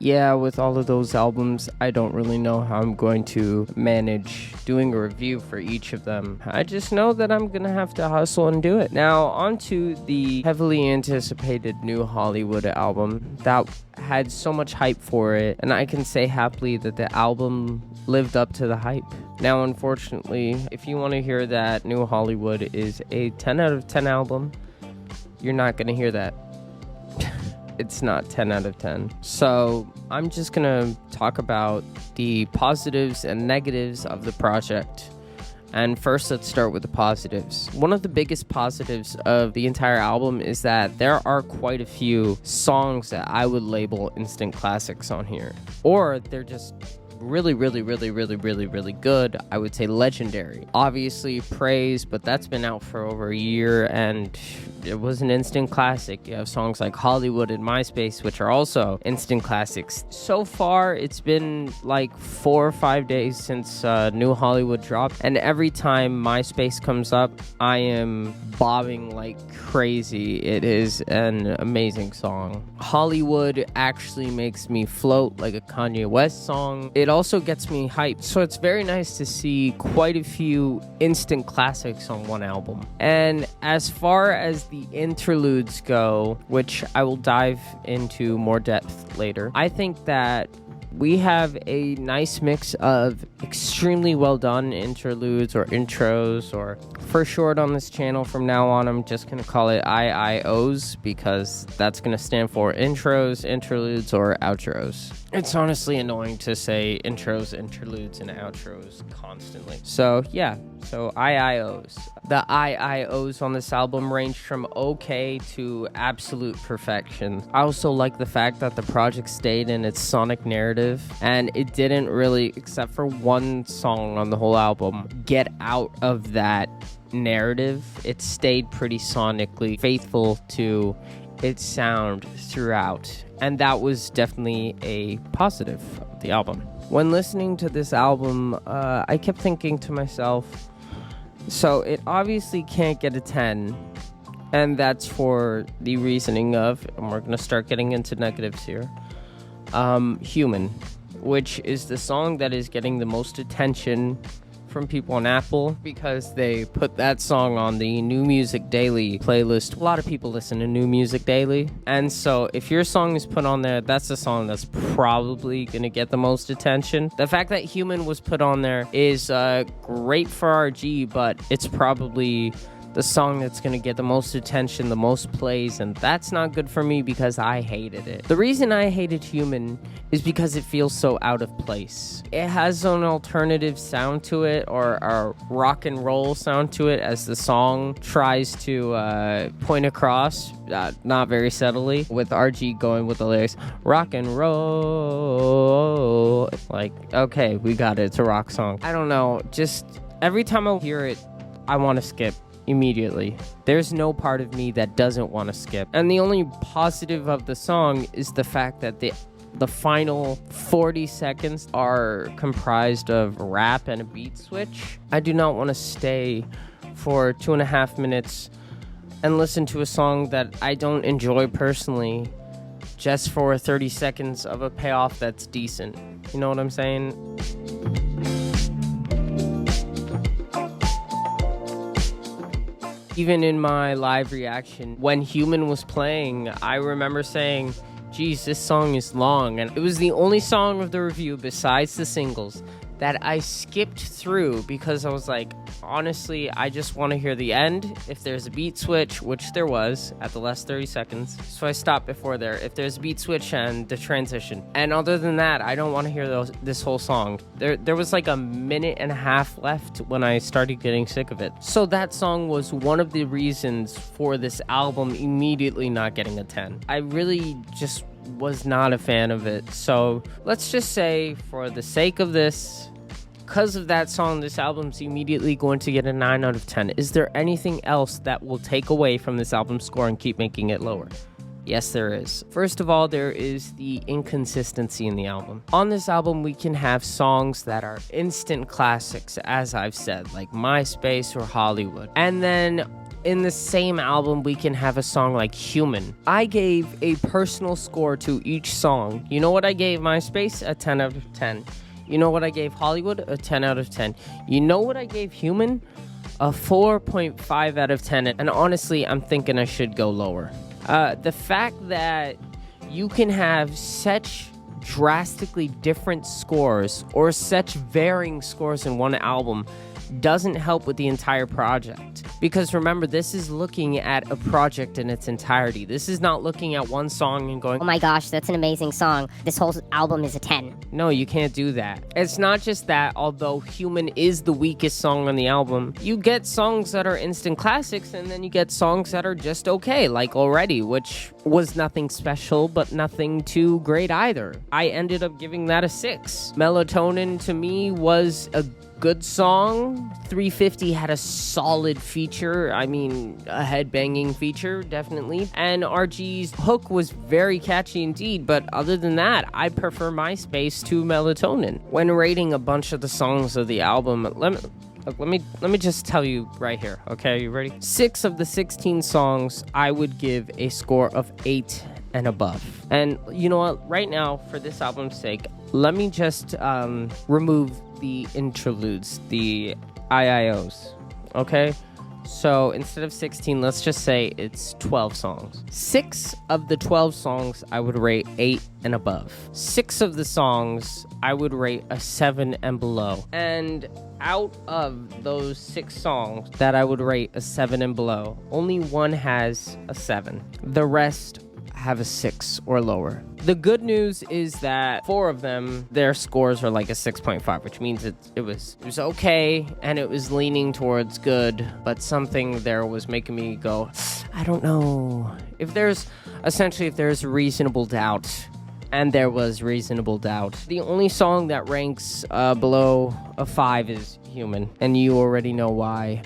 Yeah, with all of those albums, I don't really know how I'm going to manage doing a review for each of them. I just know that I'm gonna have to hustle and do it. Now, on to the heavily anticipated New Hollywood album that had so much hype for it, and I can say happily that the album lived up to the hype. Now, unfortunately, if you want to hear that New Hollywood is a 10 out of 10 album, you're not gonna hear that. It's not 10 out of 10. So I'm just gonna talk about the positives and negatives of the project. And first, let's start with the positives. One of the biggest positives of the entire album is that there are quite a few songs that I would label instant classics on here. Or they're just really good. I would say legendary. Obviously Praise, but that's been out for over a year and it was an instant classic. You have songs like Hollywood and MySpace, which are also instant classics. So far, it's been like 4 or 5 days since New Hollywood dropped, and every time MySpace comes up, I am bobbing like crazy. It is an amazing song. Hollywood actually makes me float like a Kanye West song. It also gets me hyped. So it's very nice to see quite a few instant classics on one album. And as far as the interludes go, which I will dive into more depth later, I think that we have a nice mix of extremely well done interludes or intros, or for short on this channel from now on, I'm just going to call it IIOs because that's going to stand for intros, interludes, or outros. It's honestly annoying to say intros, interludes, and outros constantly. So yeah, so IIOs. The IIOs on this album range from okay to absolute perfection. I also like the fact that the project stayed in its sonic narrative, and it didn't really, except for one song on the whole album, get out of that narrative. It stayed pretty sonically faithful to its sound throughout, and that was definitely a positive of the album. When listening to this album, I kept thinking to myself, so it obviously can't get a 10, and that's for the reasoning of, and we're gonna start getting into negatives here, Human, which is the song that is getting the most attention from people on Apple because they put that song on the New Music Daily playlist. A lot of people listen to New Music Daily, and so if your song is put on there, that's the song that's probably gonna get the most attention. The fact that Human was put on there is great for RG, but it's probably the song that's gonna get the most attention, the most plays, and that's not good for me because I hated it. The reason I hated Human is because it feels so out of place. It has an alternative sound to it, or a rock and roll sound to it, as the song tries to point across, not very subtly, with RG going with the lyrics, rock and roll. Like, okay, we got it, it's a rock song. I don't know, just every time I hear it, I want to skip immediately. There's no part of me that doesn't want to skip. And the only positive of the song is the fact that the final 40 seconds are comprised of rap and a beat switch. I do not want to stay for 2.5 minutes and listen to a song that I don't enjoy personally just for 30 seconds of a payoff that's decent. You know what I'm saying? Even in my live reaction, when Human was playing, I remember saying, geez, this song is long. And it was the only song of the review, besides the singles, that I skipped through because I was like, honestly, I just want to hear the end. If there's a beat switch, which there was at the last 30 seconds, so I stopped before there. If there's a beat switch and the transition. And other than that, I don't want to hear this whole song. There was like a minute and a half left when I started getting sick of it. So that song was one of the reasons for this album immediately not getting a 10. I really just was not a fan of it. So let's just say, for the sake of this, because of that song, this album's immediately going to get a 9 out of 10. Is there anything else that will take away from this album score and keep making it lower? Yes, there is. First of all, there is the inconsistency in the album. On this album, we can have songs that are instant classics, as I've said, like MySpace or Hollywood. And then in the same album, we can have a song like Human. I gave a personal score to each song. You know what I gave MySpace? A 10 out of 10. You know what I gave Hollywood? A 10 out of 10. You know what I gave Human? A 4.5 out of 10. And honestly, I'm thinking I should go lower. The fact that you can have such drastically different scores or such varying scores in one album doesn't help with the entire project. Because remember, this is looking at a project in its entirety. This is not looking at one song and going, oh my gosh, that's an amazing song. This whole album is a 10. No, you can't do that. It's not just that, although Human is the weakest song on the album, you get songs that are instant classics, and then you get songs that are just okay, like Already, which was nothing special, but nothing too great either. I ended up giving that a 6. Melatonin, to me, was a good song. 350 had a solid feature. I mean, a headbanging feature, definitely. And RG's hook was very catchy indeed, but other than that, I prefer MySpace to Melatonin. When rating a bunch of the songs of the album, let me just tell you right here, okay? You ready? 6 of the 16 songs, I would give a score of 8 and above. And you know what? Right now, for this album's sake, let me just remove the interludes, the IIOs, okay? So instead of 16, let's just say it's 12 songs. 6 of the 12 songs I would rate 8 and above. 6 of the songs I would rate a 7 and below. And out of those 6 songs that I would rate a 7 and below, only one has a 7. The rest have a 6 or lower. The good news is that 4 of them, their scores are like a 6.5, which means it was okay, and it was leaning towards good, but something there was making me go, I don't know. If there's reasonable doubt, and there was reasonable doubt, the only song that ranks below a 5 is Human, and you already know why.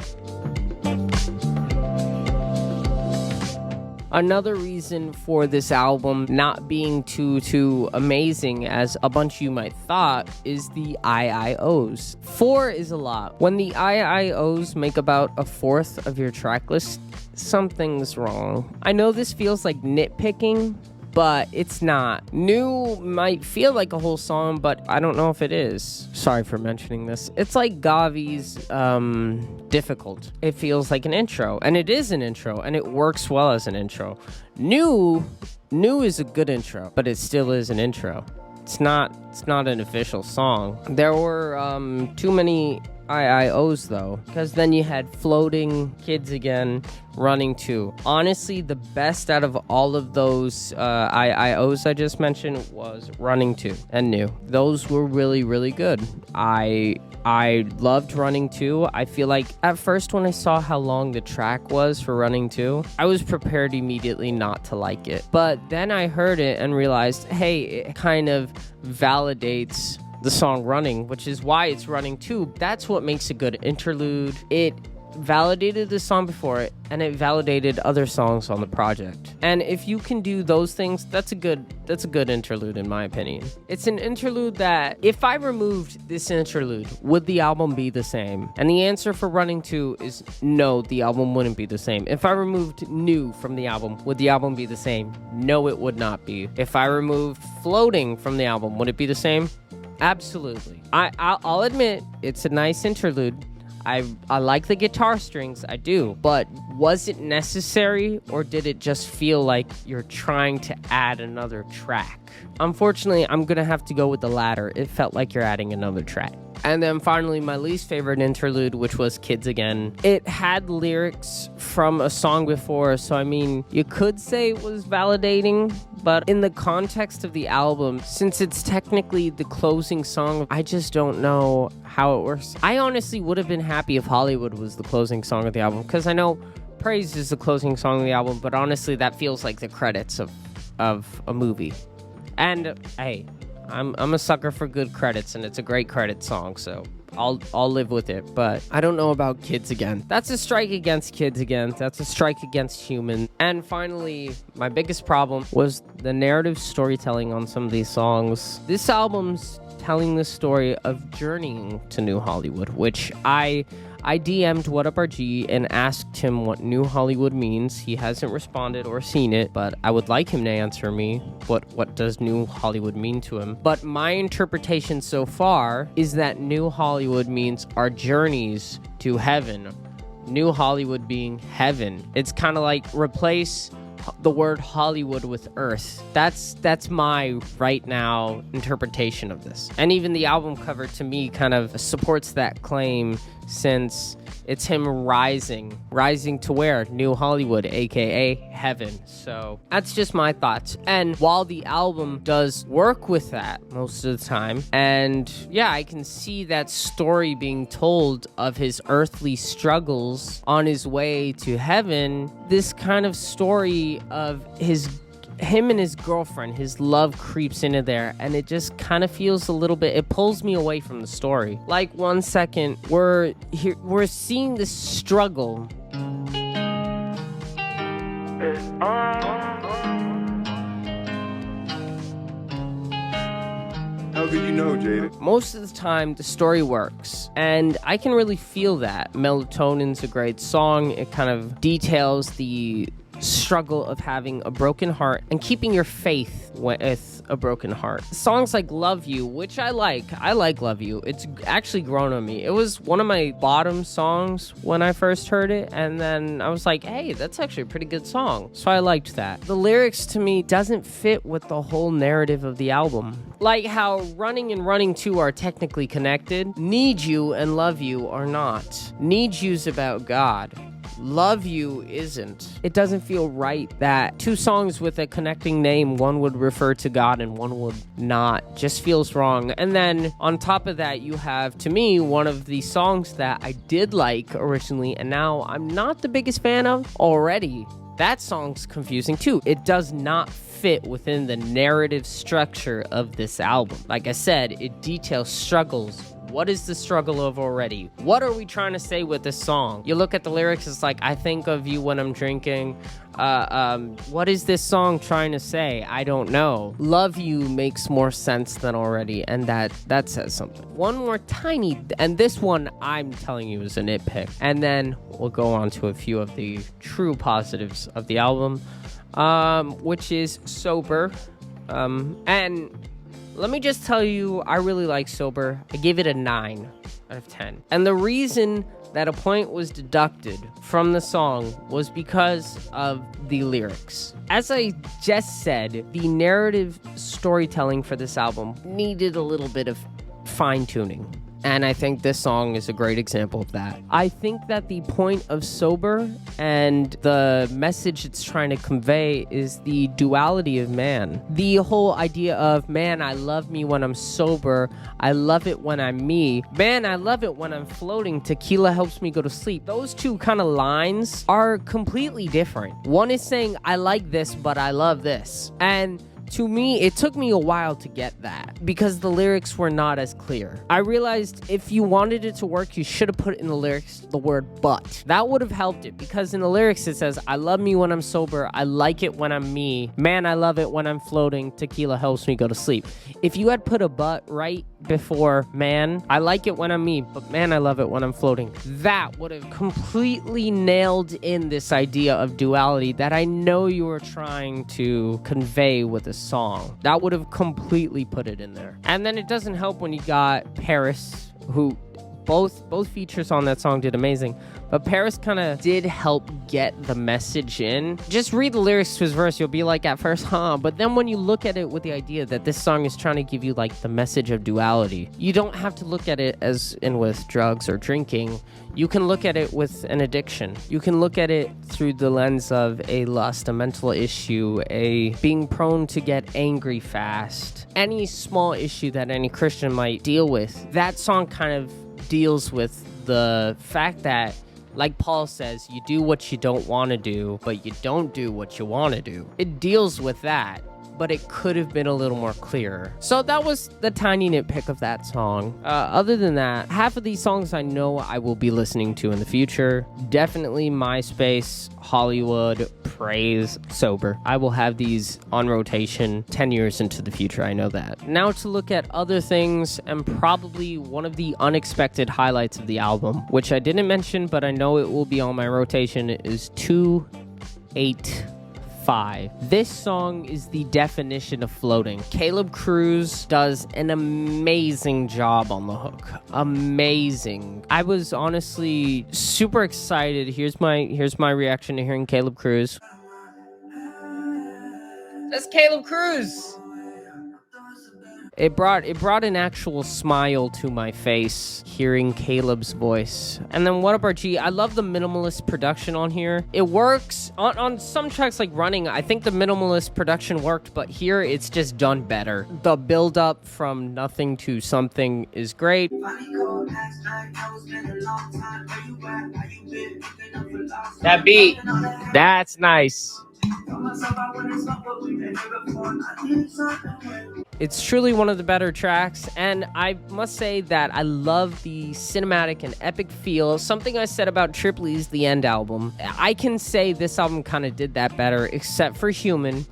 Another reason for this album not being too amazing as a bunch of you might thought is the IIOs. 4 is a lot. When the IIOs make about a fourth of your track list, something's wrong. I know this feels like nitpicking, but it's not. New might feel like a whole song, but I don't know if it is. Sorry for mentioning this. It's like Gavi's Difficult. It feels like an intro, and it is an intro, and it works well as an intro. New is a good intro, but it still is an intro. It's not an official song. There were too many IIOs though, because then you had Floating, Kids Again, Running 2. Honestly, the best out of all of those IIOs I just mentioned was Running 2 and New. Those were really, really good. I loved Running 2. I feel like at first when I saw how long the track was for Running 2, I was prepared immediately not to like it. But then I heard it and realized, hey, it kind of validates the song Running, which is why it's Running 2. That's what makes a good interlude. It validated the song before it, and it validated other songs on the project. And if you can do those things, that's a good interlude in my opinion. It's an interlude that, if I removed this interlude, would the album be the same? And the answer for Running 2 is no, the album wouldn't be the same. If I removed New from the album, would the album be the same? No, it would not be. If I removed Floating from the album, would it be the same? Absolutely. I'll admit it's a nice interlude. I like the guitar strings, I do, but was it necessary, or did it just feel like you're trying to add another track? Unfortunately, I'm gonna have to go with the latter. It felt like you're adding another track. And then finally, my least favorite interlude, which was Kids Again. It had lyrics from a song before, so I mean, you could say it was validating, but in the context of the album, since it's technically the closing song, I just don't know how it works. I honestly would have been happy if Hollywood was the closing song of the album, because I know Praise is the closing song of the album, but honestly, that feels like the credits of a movie. And hey, I'm a sucker for good credits, and it's a great credit song, so I'll live with it. But I don't know about kids again. That's a strike against kids again. That's a strike against humans. And finally, my biggest problem was the narrative storytelling on some of these songs. This album's telling the story of journeying to New Hollywood, which I DM'd WHATUPRG and asked him what New Hollywood means. He hasn't responded or seen it, but I would like him to answer me what does New Hollywood mean to him. But my interpretation so far is that New Hollywood means our journeys to heaven. New Hollywood being heaven. It's kind of like replace the word Hollywood with Earth. That's my right now interpretation of this. And even the album cover to me kind of supports that claim, since it's him rising to where? New Hollywood, aka heaven. So that's just my thoughts. And while the album does work with that most of the time, and yeah, I can see that story being told of his earthly struggles on his way to heaven, this kind of story of him and his girlfriend, his love creeps into there, and it just kind of feels a little bit, it pulls me away from the story. Like 1 second, we're seeing this struggle. How good you know, Jada? Most of the time, the story works, and I can really feel that. Melatonin's a great song. It kind of details the struggle of having a broken heart and keeping your faith with a broken heart. Songs like Love You, which I like Love You. It's actually grown on me. It was one of my bottom songs when I first heard it, and then I was like, hey, that's actually a pretty good song. So I liked that. The lyrics to me doesn't fit with the whole narrative of the album. Like how Running and Running 2 are technically connected, Need You and Love You are not. Need You's about God. Love You isn't. It doesn't feel right that two songs with a connecting name, one would refer to God and one would not. Just feels wrong. And then on top of that, you have, to me, one of the songs that I did like originally and now I'm not the biggest fan of already. That song's confusing too. It does not fit within the narrative structure of this album. Like I said, it details struggles. What is the struggle of already? What are we trying to say with this song? You look at the lyrics, it's like, I think of you when I'm drinking. What is this song trying to say? I don't know. Love You makes more sense than already, and that says something. One more tiny, and this one I'm telling you is a nitpick. And then we'll go on to a few of the true positives of the album, which is Sober. And let me just tell you, I really like Sober. I gave it a 9 out of 10. And the reason that a point was deducted from the song was because of the lyrics. As I just said, the narrative storytelling for this album needed a little bit of fine-tuning. And I think this song is a great example of that. I think that the point of Sober and the message it's trying to convey is the duality of man. The whole idea of, man, I love me when I'm sober. I love it when I'm me. Man, I love it when I'm floating. Tequila helps me go to sleep. Those two kind of lines are completely different. One is saying, I like this, but I love this. And to me, it took me a while to get that because the lyrics were not as clear. I realized if you wanted it to work, you should have put in the lyrics the word but. That would have helped it because in the lyrics it says, I love me when I'm sober. I like it when I'm me. Man, I love it when I'm floating. Tequila helps me go to sleep. If you had put a but right before man, I like it when I'm me, but man, I love it when I'm floating, that would have completely nailed in this idea of duality that I know you were trying to convey with a song. That would have completely put it in there. And then it doesn't help when you got Paris, who both features on that song did amazing, but Paris kind of did help get the message in. Just read the lyrics to his verse, you'll be like at first, but then when you look at it with the idea that this song is trying to give you like the message of duality, you don't have to look at it as in with drugs or drinking. You can look at it with an addiction. You can look at it through the lens of a lust, a mental issue, a being prone to get angry fast, any small issue that any Christian might deal with. That song kind of deals with the fact that, like Paul says, you do what you don't want to do, but you don't do what you want to do. It deals with that. but it could have been a little more clear. So that was the tiny nitpick of that song. Other than that, half of these songs I know I will be listening to in the future. Definitely MySpace, Hollywood, Praise, Sober. I will have these on rotation 10 years into the future, I know that. Now to look at other things, and probably one of the unexpected highlights of the album, which I didn't mention, but I know it will be on my rotation, is 285. This song is the definition of floating. Caleb Cruz does an amazing job on the hook. Amazing. I was honestly super excited. Here's my reaction to hearing Caleb Cruz. That's Caleb Cruz. It brought an actual smile to my face hearing Caleb's voice. And then WHATUPRG, I love the minimalist production on here. It works on some tracks like Running. I think the minimalist production worked, but here it's just done better. The build up from nothing to something is great. That beat, that's nice. It's truly one of the better tracks, and I must say that I love the cinematic and epic feel. Something I said about Tripley's The End album. I can say this album kind of did that better, except for Human.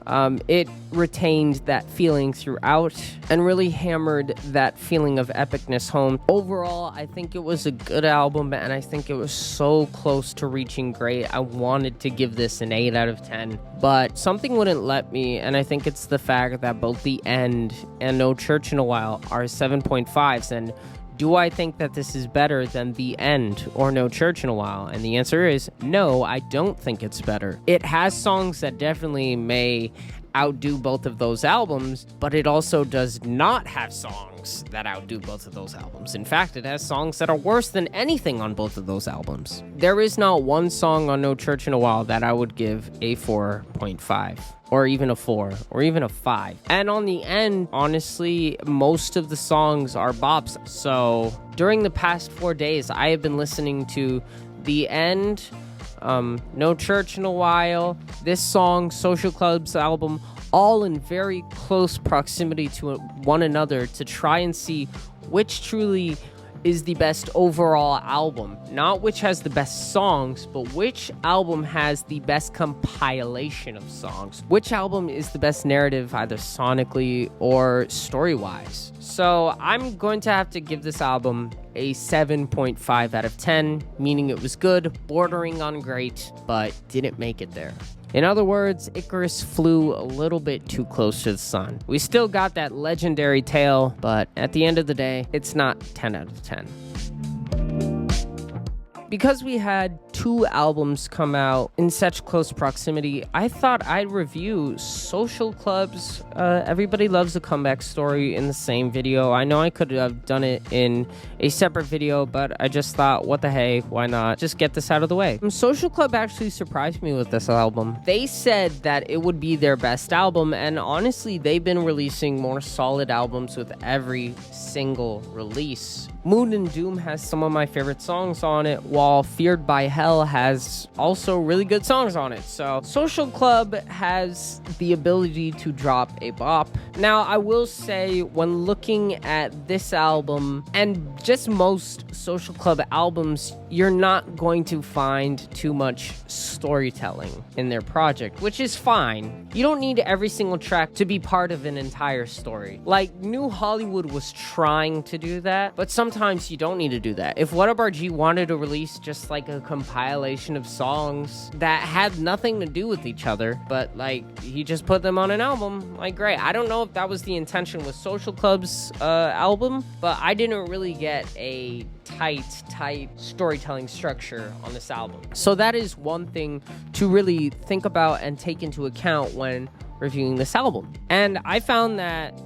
It retained that feeling throughout and really hammered that feeling of epicness home. Overall, I think it was a good album, and I think it was so close to reaching great. I wanted to give this an 8 out of 10, but something wouldn't let me, and I think it's the fact that both The End and No Church in a While are 7.5s, and do I think that this is better than The End or No Church in a While? And the answer is no, I don't think it's better. It has songs that definitely may outdo both of those albums, but it also does not have songs that outdo both of those albums. In fact, it has songs that are worse than anything on both of those albums. There is not one song on No Church in a While that I would give a 4.5. Or even a 4, or even a 5. And on The End, honestly, most of the songs are bops. So during the past 4 days, I have been listening to The End, No Church in a While, this song, Social Club's album, all in very close proximity to one another to try and see which truly is the best overall album. Not which has the best songs, but which album has the best compilation of songs. Which album is the best narrative, either sonically or story-wise. So I'm going to have to give this album a 7.5 out of 10, meaning it was good, bordering on great, but didn't make it there. In other words, Icarus flew a little bit too close to the sun. We still got that legendary tail, but at the end of the day, it's not 10 out of 10. Because we had 2 albums come out in such close proximity, I thought I'd review Social Club's Everybody Loves a Comeback Story in the same video. I know I could have done it in a separate video, but I just thought, what the hey, why not just get this out of the way? Social Club actually surprised me with this album. They said that it would be their best album, and honestly, they've been releasing more solid albums with every single release. Mood and Doom has some of my favorite songs on it, while Feared by Hell has also really good songs on it. So Social Club has the ability to drop a bop. Now, I will say, when looking at this album and just most Social Club albums, you're not going to find too much storytelling in their project, which is fine. You don't need every single track to be part of an entire story. Like, New Hollywood was trying to do that, but sometimes you don't need to do that. If WHATUPRG wanted to release just like a compilation of songs that had nothing to do with each other, but like he just put them on an album, like great. I don't know if that was the intention with Social Club's album, but I didn't really get a tight storytelling structure on this album. So that is one thing to really think about and take into account when reviewing this album. And I found that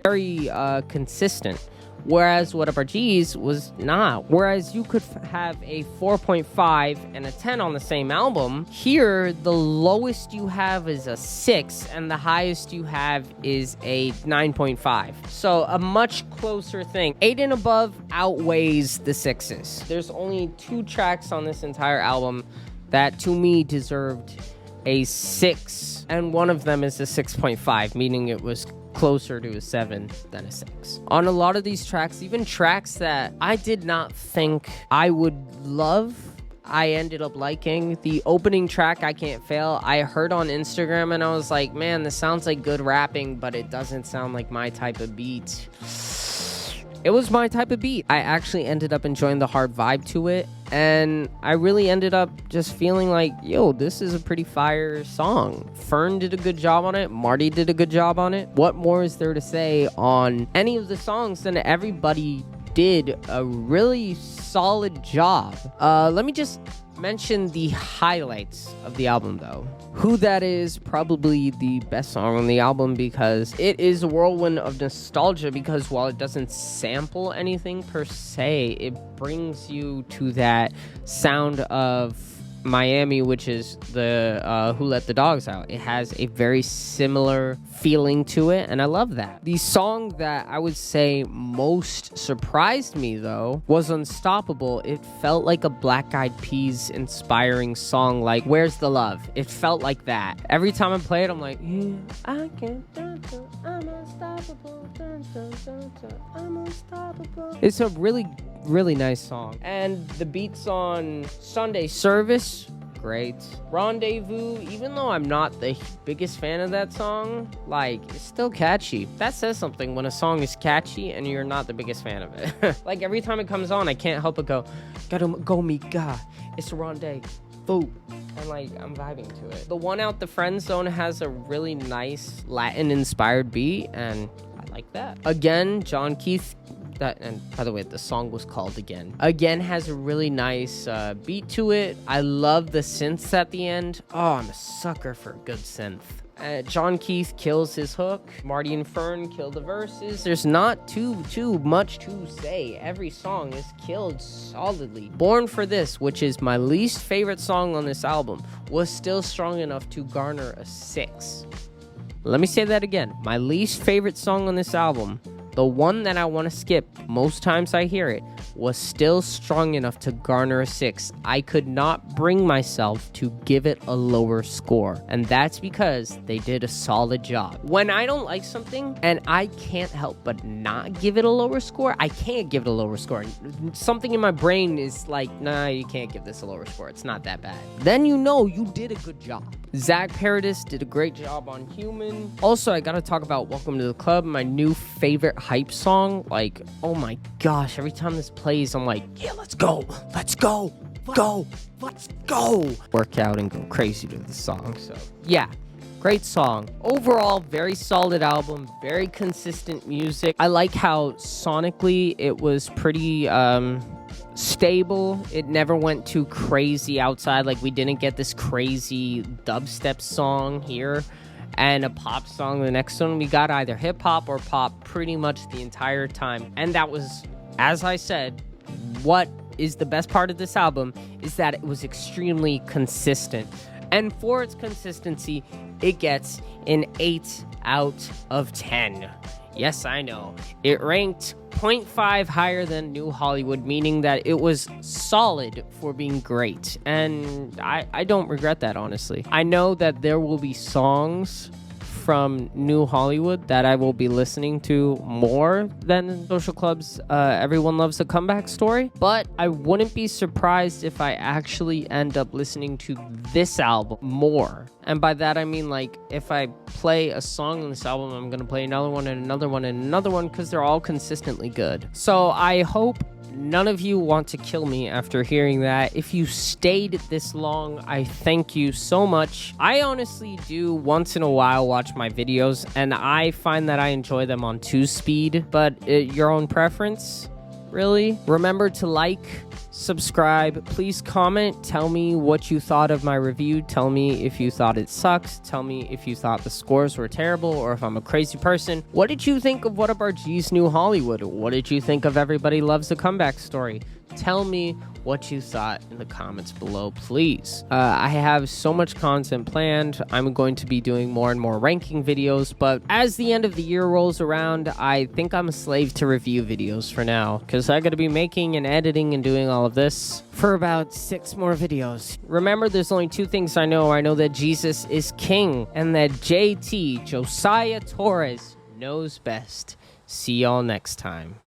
very consistent, whereas WHATUPRG's was not. Whereas you could have a 4.5 and a 10 on the same album, here the lowest you have is a 6 and the highest you have is a 9.5. So a much closer thing. 8 and above outweighs the 6s. There's only 2 tracks on this entire album that to me deserved a 6, and one of them is a 6.5, meaning it was closer to a 7 than a 6. On a lot of these tracks, even tracks that I did not think I would love, I ended up liking. The opening track, I Can't Fail, I heard on Instagram and I was like, man, this sounds like good rapping, but it doesn't sound like my type of beat. It was my type of beat. I actually ended up enjoying the hard vibe to it, and I really ended up just feeling like, yo, this is a pretty fire song. Fern did a good job on it. Marty did a good job on it. What more is there to say on any of the songs than everybody did a really solid job. Let me just mention the highlights of the album, though. Who That Is, probably the best song on the album because it is a whirlwind of nostalgia, because while it doesn't sample anything per se, it brings you to that sound of Miami, which is the Who Let the Dogs Out. It has a very similar feeling to it, and I love that. The song that I would say most surprised me, though, was Unstoppable. It felt like a Black Eyed Peas inspiring song, like Where's the Love? It felt like that. Every time I play it, I'm like, yeah, I can't dun, dun, I'm unstoppable, dun, dun, dun, dun, I'm unstoppable. It's a really nice song. And the beats on Sunday Service, great. Rendezvous, even though I'm not the biggest fan of that song, like, it's still catchy. That says something when a song is catchy and you're not the biggest fan of it. Like, every time it comes on, I can't help but go, gotta go me God, it's a rendezvous. And like, I'm vibing to it. The One Out the Friend Zone has a really nice Latin inspired beat, and I like that. Again, John Keith, and by the way, the song was called Again has a really nice beat to it. I love the synths at the end. Oh, I'm a sucker for a good synth. John Keith kills his hook. Marty and Fern kill the verses. There's not too much to say. Every song is killed solidly. Born for This, which is my least favorite song on this album, was still strong enough to garner a 6. Let me say that again. My least favorite song on this album, the one that I want to skip most times I hear it, was still strong enough to garner a 6. I could not bring myself to give it a lower score, and that's because they did a solid job. When I don't like something and I can't help but not give it a lower score, I can't give it a lower score. Something in my brain is like, nah, you can't give this a lower score. It's not that bad. Then you know you did a good job. Zach Paradis did a great job on Human. Also, I gotta talk about Welcome to the Club, my new favorite hype song. Like, oh my gosh, every time this plays, I'm like, yeah, let's go, work out and go crazy to the song. So yeah, great song. Overall, very solid album, very consistent music. I like how sonically it was pretty stable. It never went too crazy outside. Like, we didn't get this crazy dubstep song here and a pop song the next one. We got either hip-hop or pop pretty much the entire time, and that was, as I said, what is the best part of this album is that it was extremely consistent, and for its consistency it gets an 8 out of 10. Yes, I know. It ranked 0.5 higher than New Hollywood, meaning that it was solid for being great. And I don't regret that, honestly. I know that there will be songs from New Hollywood that I will be listening to more than Social Club's Everyone Loves a Comeback Story, but I wouldn't be surprised if I actually end up listening to this album more. And by that I mean, like, if I play a song on this album, I'm gonna play another one and another one and another one, because they're all consistently good. So I hope none of you want to kill me after hearing that. If you stayed this long, I thank you so much. I honestly do once in a while watch my videos, and I find that I enjoy them on 2-speed, but your own preference, really. Remember to like, subscribe, please comment, tell me what you thought of my review, tell me if you thought it sucked, tell me if you thought the scores were terrible, or if I'm a crazy person. What did you think of WHATUPRG's New Hollywood? What did you think of Everybody Loves a Comeback Story? Tell me what you thought in the comments below, please. I have so much content planned. I'm going to be doing more and more ranking videos, but as the end of the year rolls around, I think I'm a slave to review videos for now, because I gotta be making and editing and doing all of this for about 6 more videos. Remember, there's only 2 things I know. I know that Jesus is king, and that JT, Josiah Torres, knows best. See y'all next time.